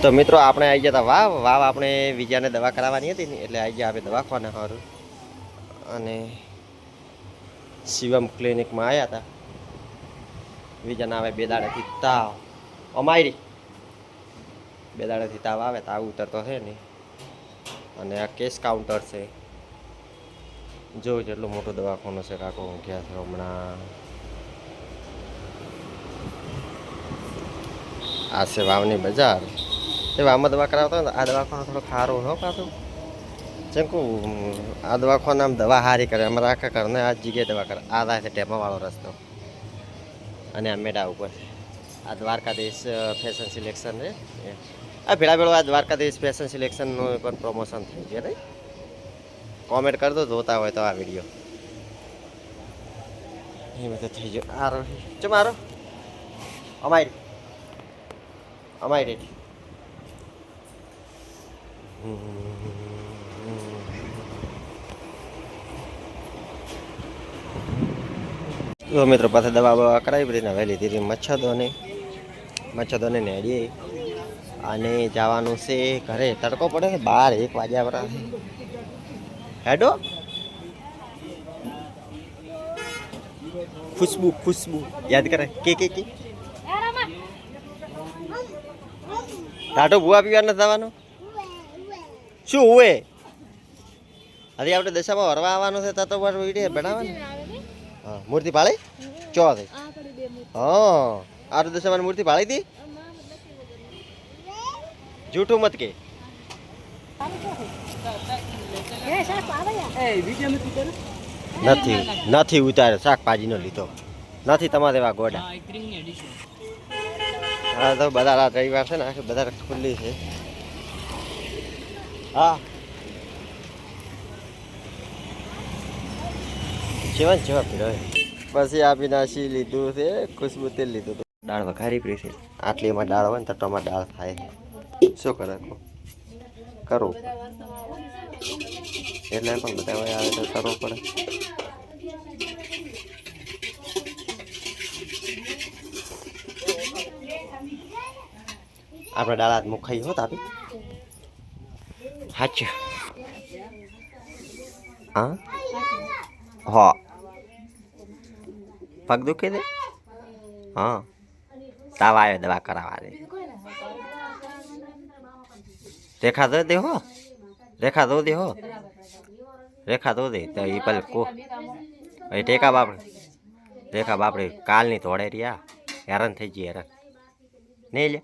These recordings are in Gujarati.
તો મિત્રો આપણે આવી ગયા હતા વાવ આપણે વિજયાને દવા કરાવવાની હતી ને એટલે આવી ગયા આપણે દવાખાને સારું અને શિવમ ક્લિનિકમાં આવ્યા હતા. વિજયને આવે 2 દાડાથી તાવ અમારી 2 દાડાથી તાવ આવે તાવ ઉતરતો છે ને અને આ કેસ કાઉન્ટર છે. જો જેટલું મોટું દવાખાનું છે કાકો ગયા છે હમણાં. આ છે વાવની બજાર. એ વાવમાં દવા કરાવતા હોય ને આ દવાખાનો થોડો ખારો હો પાછું ચંકુ. આ દવાખાને આમ દવા સારી કરે અમારા આખા ઘરને આ જગ્યાએ દવા કરે. આ થાય છે ટેપાવાળો રસ્તો અને આ મેડા ઉપર આ દ્વારકાધીશ ફેશન સિલેક્શન છે. આ ભેળા ભેળો આ દ્વારકાધીશ ફેશન સિલેક્શનનું પણ પ્રમોશન થઈ ગયું નહીં. કોમેન્ટ કરજો જોતા હોય તો આ વિડીયો એ બધું થઈ ગયો. આરો ચમ આરો અમારી રેડી. તો મિત્રો પાસે દવા બવા કરાવી પડી ને હવે લીધી મચ્છદોને નેડીએ અને જવાનું છે ઘરે. તડકો પડે છે 12-1 વાગ્યા પર હેડો. ખુશ્બુ યાદ કરે કે ટાટો ભૂવા પીવા નથી જવાનું શું હોય હજી આપણે દશામાં વરવા આવવાનું છે તો વિડીયો બનાવવાનું. હા મૂર્તિ પાળી ચો થઈ. હા આટલું દશામાં મૂર્તિ પાળી હતી. જૂઠું મત કે નથી ઉતાર્યો શાકભાજીનો લીધો નથી તમારે એવા ગોડા. હા તો બધા રાત રવિવાર છે ને આખી બધા ખુલ્લી છે. હા જેવા પીડો પછી આપી નાસી લીધું છે. ખુશ્બુ તેલ લીધું હતું. દાળ વઘારી પડી છે. આટલી એમાં દાળ હોય ને તો ટોમાં દાળ થાય. શું કરે કરું એટલે પણ બધા આવે તો કરવું પડે. આપણે દાળ હાથ મુખાઈ હોત આપી હાચ હા હો પગ દુખે છે. હા તાવ આવ્યો દવા કરાવવા દે. રેખા દો દે હો રેખા દો દે તો એ પલ કો એ ટેકા બાપડે રેખા બાપડે કાલની ધોળે રહ્યા હેરાન થઈ જઈએ હેરાન નહીં લે.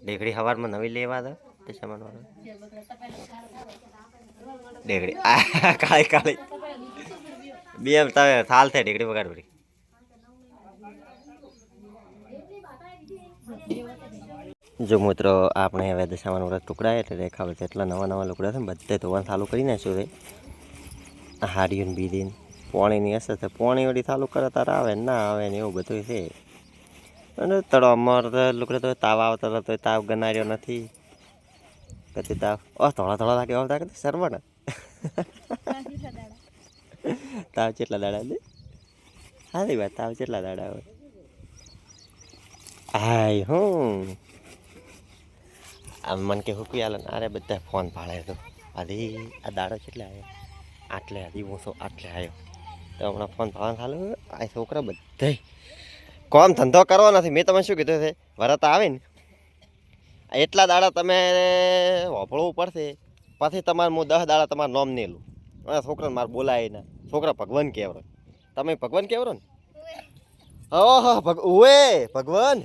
ડેગડી સવારમાં નવી લેવા દો તે સામાન ડેગડી કાળી બે તમે થાલ થાય ડેગડી વગાડ પડી. જો મિત્રો આપણે હવે દશામાનું વ્રત ટુકડાય એટલે રેખા જેટલા નવા લુકડા છે ને બધે ધોવાનું ચાલુ કરી નાખ્યું છે. હાડીઓને બીડીને પોણીની અસર છે. પોણી વળી ચાલુ કરે તારે આવે ના આવે ને એવું બધું છે. અને તળો અમારે તો લુકડે તો તાવ આવતો હતો તો તાવ ગનાર્યો નથી કદી તાવ થોડા લાગે આવતા કે સરવણ તાવ કેટલા દાડા દે સારી વાત તાવ કેટલા દાડા હોય. હાય હું આમ મને કે હુકી આલે ને અરે બધા ફોન પાડે તો હજી આ દાડો કેટલે આવ્યો આટલે હજી હું આટલે આવ્યો તો હમણાં ફોન પાડવાનું ચાલુ. આ છોકરા બધા કોમ ધંધો કરવો નથી. મેં તમે શું કીધું છે વરત આવે ને એટલા દાડા તમે વાપરવું પડશે પછી તમારે હું 10 દાડા તમારું નામ નહીં લઉં. છોકરાને મારે બોલાય ના છોકરા ભગવાન કહેવરો તમે ભગવાન કહેવરો ને. ઓહો ભગવાન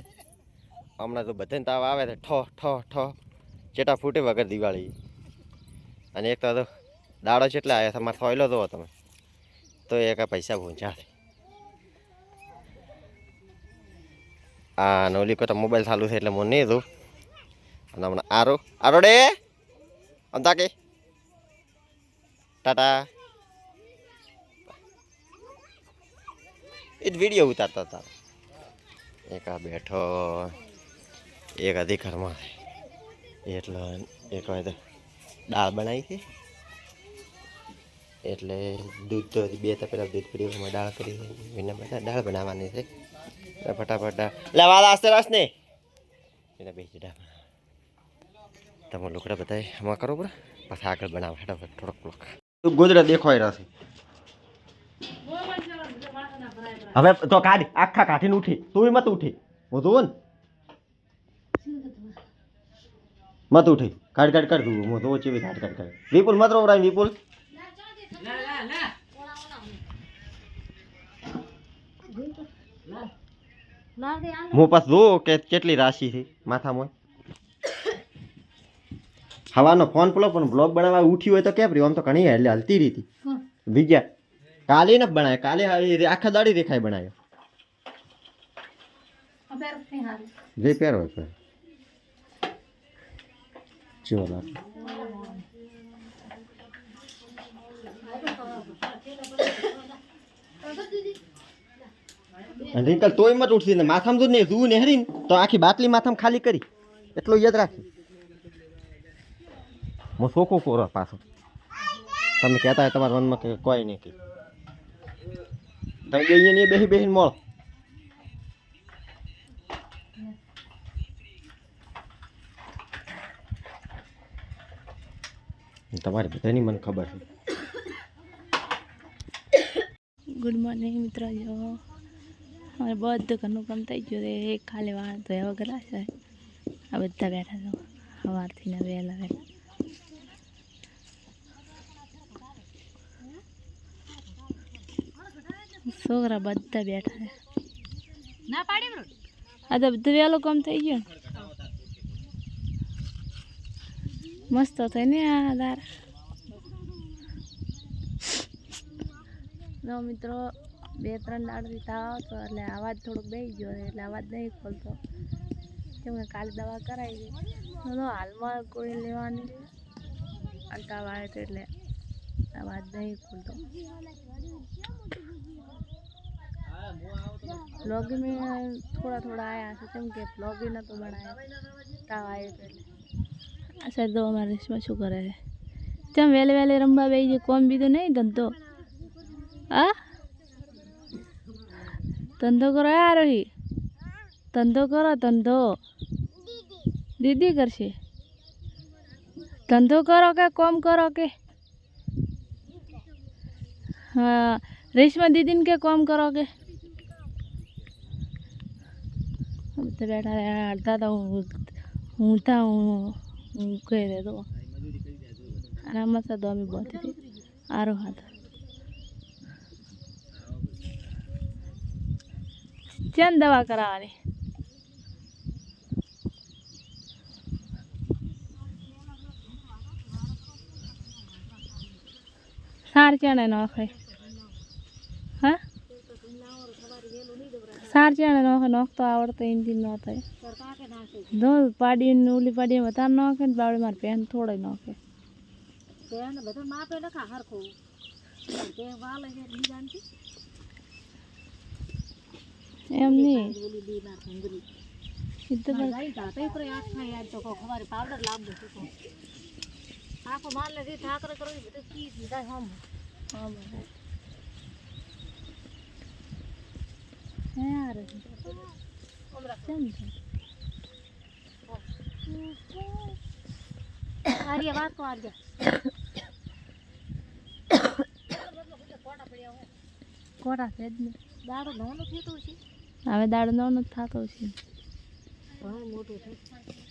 હમણાં તો બધાને તાવ આવે છે ઠ ચેટા ફૂટે વગર દિવાળી. અને એક તો દાડો કેટલા આવ્યા તમારે થોયલો દો તમે તો એક પૈસા પહોંચ્યા છે. આ નવલી કોટા મોબાઈલ ચાલુ છે એટલે હું નહીં દઉં. અને હમણાં આરો ડે અંતા કે ટાટા એ જ વિડીયો ઉતારતા હતા. એક આ બેઠો એક હજી ઘરમાં એટલે એક વાર દાળ બનાવી છે એટલે દૂધ તો 2 તપેલા દૂધ પીડ્યું એમાં દાળ કરી એને બધા દાળ બનાવવાની છે. ફટાફટ લે વાળા આસ્તે રાસ ને એને બેસી દાળ તમે લુકડા બધા એમાં કરો બરા પછી આગળ બનાવો ફટાફટ થોડોક બ્લોક ગોદડા દેખાય રહ્યા છે હવે તો કાઢ આખા કાઢીને ઉઠી તું મત ઉઠી હું જોઉં ને મત ઉઠી કાઢ કાઢ કર તું હું જોઉં ચેવી કાઢ કાઢ કર વિપુલ મત રો રાય વિપુલ હું પાસ જો કે કેટલી રાશિ છે માથામાં હવાનો ફોન પેલો પણ બ્લોગ બનાવવા ઉઠી હોય તો કેમ રહ્યું આમ તો ઘણી એટલે હલતી રીતી વિજ્ઞા કાલે ન બનાય કાલે આખા દાડી દેખાય બનાવ્યો જે પહેરો હોય ચો લાગે અને રિંકલ તોય મત ઉઠતી ને માથામાં જો ને જું ને હરીને તો આખી બાટલી માથામાં ખાલી કરી એટલો યાદ રાખી હું શોખો કોરો પાછો તમે કહેતા હોય તમારા મનમાં કે કોઈ નહીં કે તમે બે બેસી બેસીને મળો તમારી બધાની મને ખબર છે ગુડ મોર્નિંગ મિત્રો જો અમારે બધું ઘરનું કામ થઈ ગયું છે એક ખાલી વાળ તો એવા ગલા છે આ બધા બેઠા છો સવારથી ને વહેલા વહેલા છોકરા બધા બેઠા છે ના પાડી આ તો બધું વહેલું કામ થઈ ગયું મસ્ત થાય ને આ દાર જો મિત્રો 2-3 દાડથી તાવ આવતો એટલે અવાજ થોડોક બેસી ગયો એટલે અવાજ નહીં ખોલતો કેમ કે કાલે દવા કરાવી છે તો હાલમાં કોઈ લેવાની અને તાવ આવે તો એટલે અવાજ નહીં ખોલતો બ્લોગી મેં થોડા આયા છે કેમ કે બ્લોગી નહોતો બનાવ્યો તાવ આવ્યો તો એટલે આ સાહેબ તો અમારા રેસમાં શું કરે છે તેમ વહેલે રમવા બેસી જાય કોમ બીજું નહીં ધંધો આ ધંધો કરો યાર ધંધો કરો ધંધો દીદી કરશે ધંધો કરો કે કોમ કરો કે હા રેશમા દીદીને કે કોમ કરો કે બેઠા અડધા તો હું કહી દે તો અને આમાં તો અમે બધી આરો હાથ ચેન દવા કરાવવાની સાર ચેણે નોખે હા સાર ચેણે નોખે નોખતો આવડતો એનથી ન થાય દો પાડીને ઓલી પાડીને વધારે નોખે ને બાવડે મારે પેન થોડો નોખે એમ નહીં કોટા છે જ ને દાડો નોનો થતો છે હવે દાડો નોનો થતો છે મોટું છે